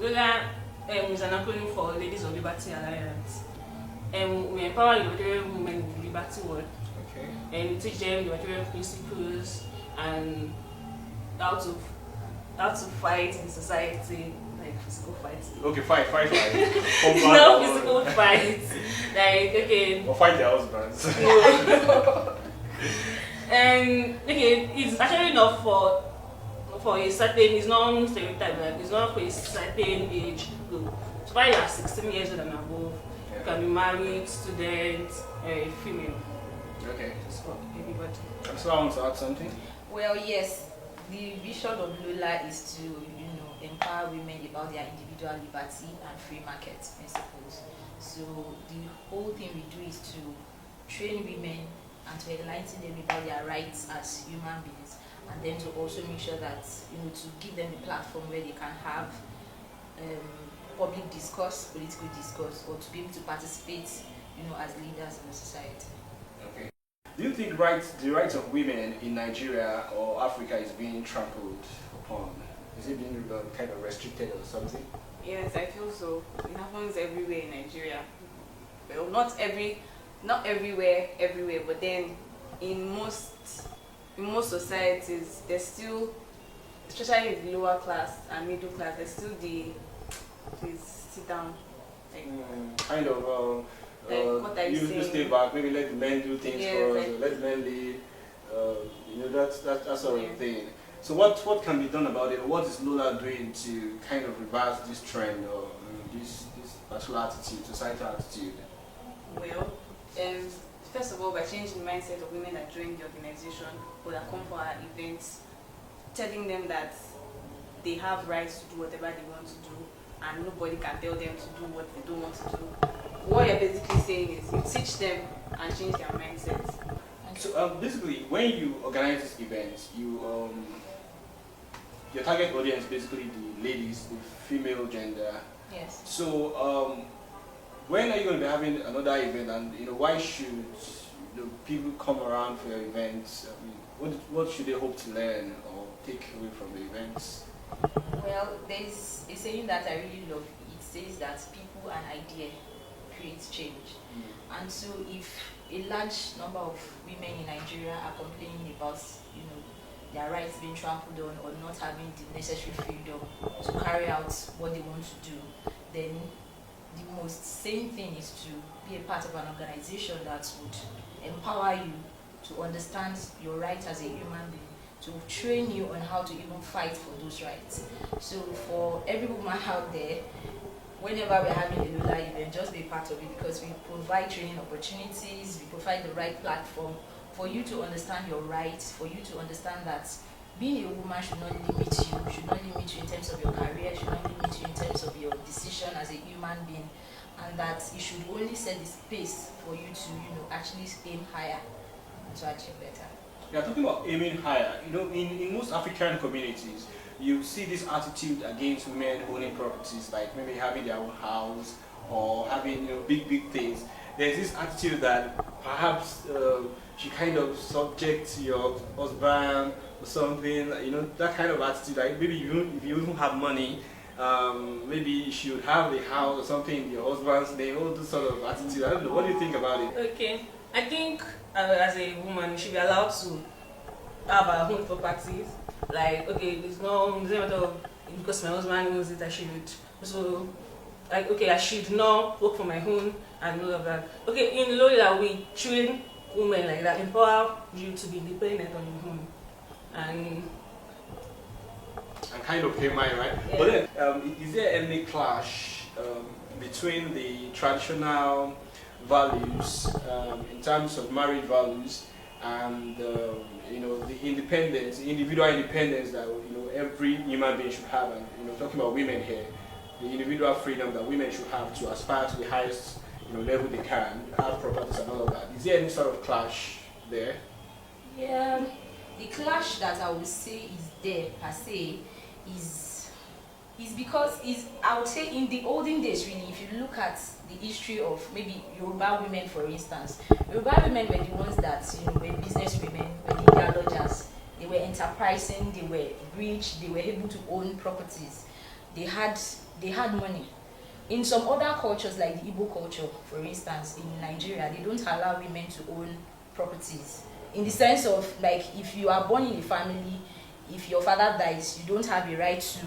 LOLA is an acronym for Ladies of Liberty Alliance. We empower Nigerian women in the liberty world. Okay. And we teach them the material principles and how to fight in society, like physical fighting. Okay, fight. No physical fight. Like, okay. Or fight their husbands. And okay, it's actually not for a certain, it's not stereotype, like it's not for a certain age group. So while you are 16 years old and above, you can be married, student, female. Okay. It's for everybody. So I want to add something. Well, yes, the vision of LOLA is to, empower women about their individual liberty and free market principles. So the whole thing we do is to train women and to enlighten them about their rights as human beings, and then to also make sure that, to give them a platform where they can have public discourse, political discourse, or to be able to participate, as leaders in the society. Okay. Do you think the rights of women in Nigeria or Africa is being trampled upon? Is it being kind of restricted or something? Yes, I feel so. It happens everywhere in Nigeria. Well, not everywhere, but then in most societies, there's still, especially in the lower class and middle class, there's still the please sit down. Like, kind of what are you you saying? stay back, maybe let the men do things for us, like, let the men lead, that sort of thing. So what can be done about it? What is LOLA doing to kind of reverse this trend or this particular attitude, societal attitude? Well, first of all, by changing the mindset of women that join the organization or that come for our events, telling them that they have rights to do whatever they want to do and nobody can tell them to do what they don't want to do. What you're basically saying is you teach them and change their mindset. So basically, when you organize these events, your target audience basically the ladies, the female gender. Yes. So when are you going to be having another event, and why should people come around for your events? I mean, what should they hope to learn or take away from the events? Well, there's a saying that I really love. It says that people and idea create change. And so if a large number of women in Nigeria are complaining about, their rights being trampled on or not having the necessary freedom to carry out what they want to do, then the most sane thing is to be a part of an organization that would empower you to understand your rights as a human being, to train you on how to even fight for those rights. So for every woman out there, whenever we're having a LOLA event, just be a part of it, because we provide training opportunities, we provide the right platform for you to understand your rights, for you to understand that being a woman should not limit you in terms of your career, should not limit you in terms of your decision as a human being, and that you should only set the space for you to, actually aim higher and to achieve better. Yeah, talking about aiming higher, in most African communities, you see this attitude against women owning properties, like maybe having their own house or having big things. There's this attitude that perhaps she kind of subject your husband or something, that kind of attitude. Like maybe if you don't have money, maybe she would have the house or something in your husband's name. All this sort of attitude. I don't know. What do you think about it? Okay, I think as a woman, you should be allowed to have our own properties. Like, okay, it's not a matter of because my husband owns it, I should. So, like, okay, I should not work for my own and all of that. Okay, in LOLA, we train women like that, empower you to be independent on your own. And kind of came mine, right? Yeah. But then, is there any clash between the traditional values in terms of marriage values and the independence, individual independence that every human being should have, and talking about women here, the individual freedom that women should have to aspire to the highest level they can, have properties and all of that? Is there any sort of clash there? Yeah, the clash that I would say is there per se is because I would say in the olden days, really, if you look at the history of maybe Yoruba women, for instance, Yoruba women were the ones that were business women, were the lodgers. They were enterprising, they were rich, they were able to own properties. they had money. In some other cultures, like the Igbo culture, for instance, in Nigeria, they don't allow women to own properties. In the sense of, like, if you are born in a family, if your father dies, you don't have a right to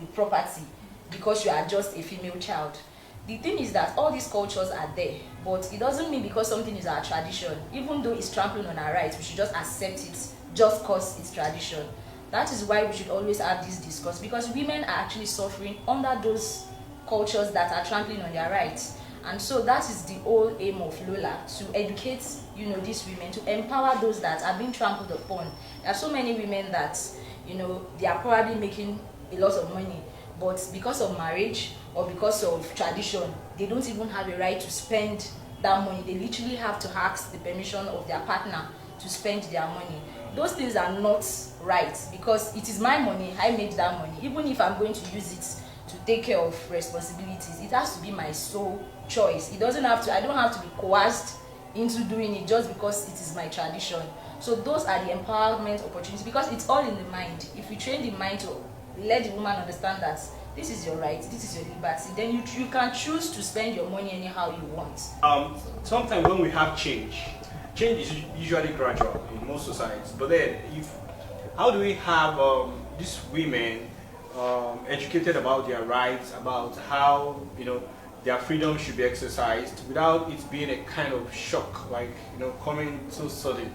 the property because you are just a female child. The thing is that all these cultures are there, but it doesn't mean because something is our tradition, even though it's trampling on our rights, we should just accept it just because it's tradition. That is why we should always have this discourse, because women are actually suffering under those cultures that are trampling on their rights. And so that is the whole aim of LOLA, to educate, you know, these women, to empower those that are being trampled upon. There are so many women that, you know, they are probably making a lot of money, but because of marriage or because of tradition, they don't even have a right to spend that money. They literally have to ask the permission of their partner to spend their money. Those things are not right, because it is my money, I made that money. Even if I'm going to use it to take care of responsibilities, it has to be my sole choice. It doesn't have to, I don't have to be coerced into doing it just because it is my tradition. So those are the empowerment opportunities, because it's all in the mind. If we train the mind to let the woman understand that this is your right, this is your liberty, then you can choose to spend your money anyhow you want. Sometimes when we have change is usually gradual in most societies. But then, how do we have these women educated about their rights, about how, you know, their freedom should be exercised without it being a kind of shock, like, you know, coming so sudden?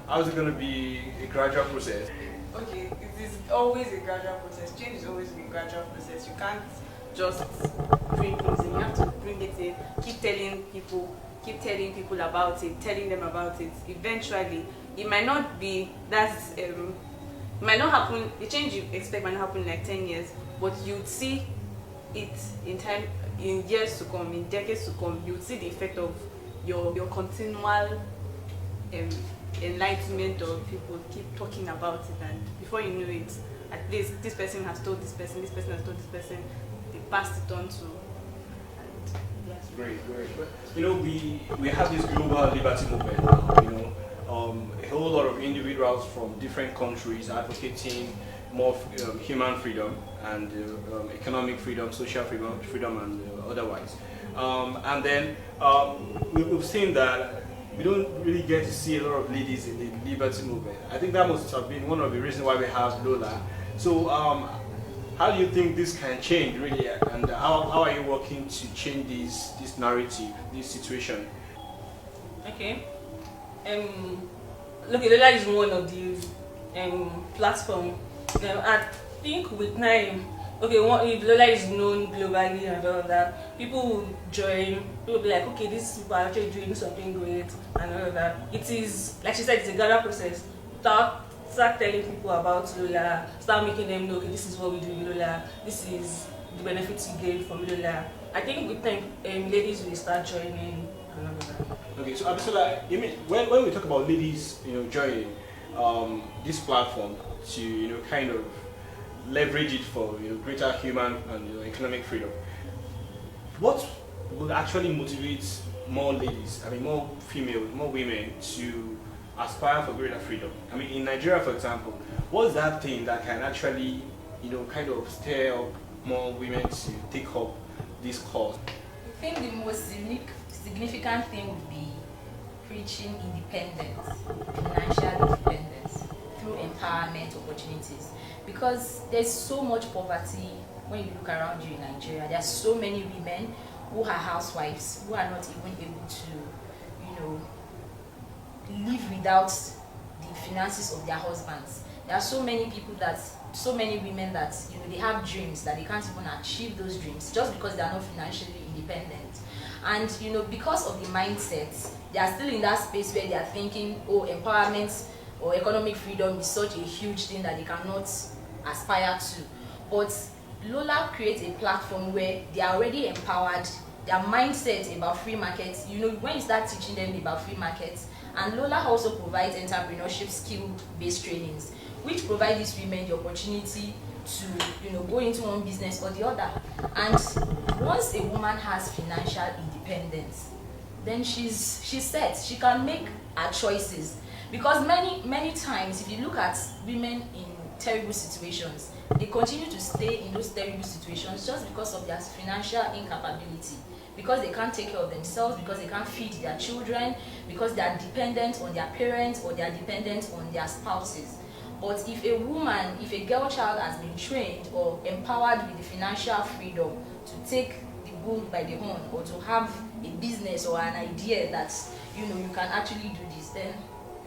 How is it going to be a gradual process? Okay, it is always a gradual process. Change is always a gradual process. You can't just bring things in. You have to bring it in. Keep telling people about it, telling them about it. Eventually, it might not be that. It might not happen. The change you expect might not happen in like 10 years, but you'd see it in time, in years to come, in decades to come. You'd see the effect of your continual enlightenment, or people keep talking about it, and before you know it, at least this person has told this person has told this person, they passed it on to. Great. You know, we have this global liberty movement now, you know, a whole lot of individuals from different countries advocating more human freedom and economic freedom, social freedom and otherwise. And then we've seen that we don't really get to see a lot of ladies in the liberty movement. I think that must have been one of the reasons why we have LOLA. So how do you think this can change, really, and how are you working to change this narrative, this situation? Okay. Look, LOLA is one of the platform. I think with time, okay, if LOLA is known globally and all of that, people will join. People will be like, okay, these people are actually doing something great and all of that. It is, like she said, it's a gradual process. Start telling people about LOLA, start making them know, okay, this is what we do with LOLA, this is the benefits you gain from LOLA. I think with time, ladies will start joining and all of that. Okay, so Abisola, you mean when we talk about ladies, you know, joining this platform to, you know, kind of leverage it for, you know, greater human and, you know, economic freedom, what would actually motivate more ladies, I mean more females, more women to aspire for greater freedom? I mean, in Nigeria, for example, what's that thing that can actually, you know, kind of stir up more women to take up this cause? I think the most significant thing would be preaching independence, financial independence through empowerment opportunities. Because there's so much poverty when you look around you in Nigeria. There are so many women who are housewives, who are not even able to, you know, live without the finances of their husbands. There are so many women that, you know, they have dreams that they can't even achieve those dreams just because they are not financially independent. And, you know, because of the mindset, they are still in that space where they are thinking, oh, empowerment or economic freedom is such a huge thing that they cannot aspire to. But LOLA creates a platform where they are already empowered, their mindset about free markets, you know, when you start teaching them about free markets. And LOLA also provides entrepreneurship skill-based trainings, which provide these women the opportunity to, you know, go into one business or the other. And once a woman has financial independence, then she's set. She can make her choices. Because many times, if you look at women in terrible situations, they continue to stay in those terrible situations just because of their financial incapability, because they can't take care of themselves, because they can't feed their children, because they are dependent on their parents or they are dependent on their spouses. But if a woman, if a girl child has been trained or empowered with the financial freedom to take the bull by the horn, or to have a business or an idea that you can actually do this, then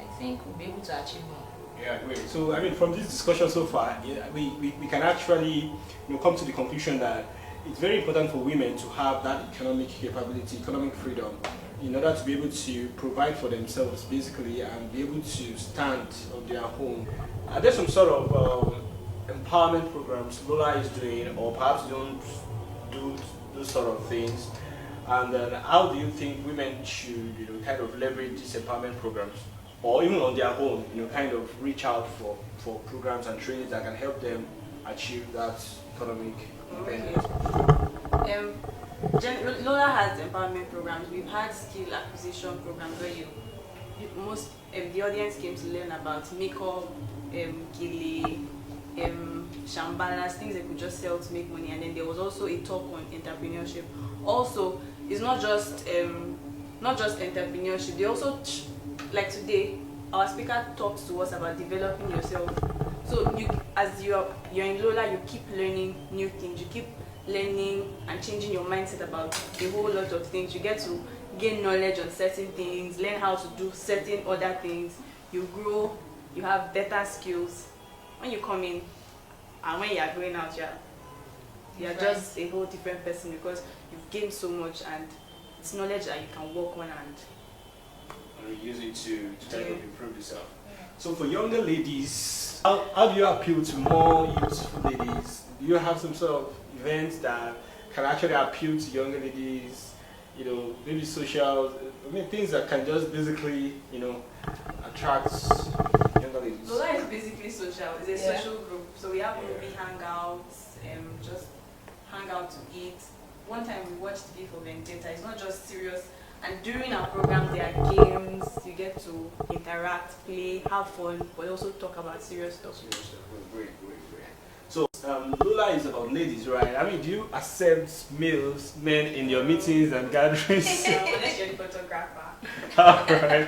I think we'll be able to achieve more. Yeah, great. So, I mean, from this discussion so far, we can actually come to the conclusion that it's very important for women to have that economic capability, economic freedom, in order to be able to provide for themselves, basically, and be able to stand on their own. Are there some sort of empowerment programs LOLA is doing, or perhaps don't do those sort of things? And then how do you think women should, kind of leverage these empowerment programs, or even on their own, kind of reach out for programs and trainings that can help them achieve that economic independence? LOLA has empowerment programs. We've had skill acquisition programs where the audience came to learn about makeup, gili, shambalas, things they could just sell to make money. And then there was also a talk on entrepreneurship. Also, it's not just entrepreneurship. They also, like today, our speaker talked to us about developing yourself. So as you're in LOLA, you keep learning new things. You keep learning and changing your mindset about a whole lot of things. You get to gain knowledge on certain things, learn how to do certain other things. You grow, you have better skills. When you come in and when you are going out, you're just a whole different person, because you've gained so much and it's knowledge that you can work on and use it to kind of improve yourself. So for younger ladies, how do you appeal to more youthful ladies? Do you have some sort of events that can actually appeal to younger ladies? Maybe social, things that can just basically, attract younger ladies. LOLA is basically social. It's a social group. So we have movie hangouts, just hang out to eat. One time we watched V for Vendetta. It's not just serious. And during our programs, there are games. You get to interact, play, have fun, but also talk about serious stuff. Great. So LOLA is about ladies, right? I mean, do you accept men in your meetings and gatherings? Unless you're the photographer. Alright.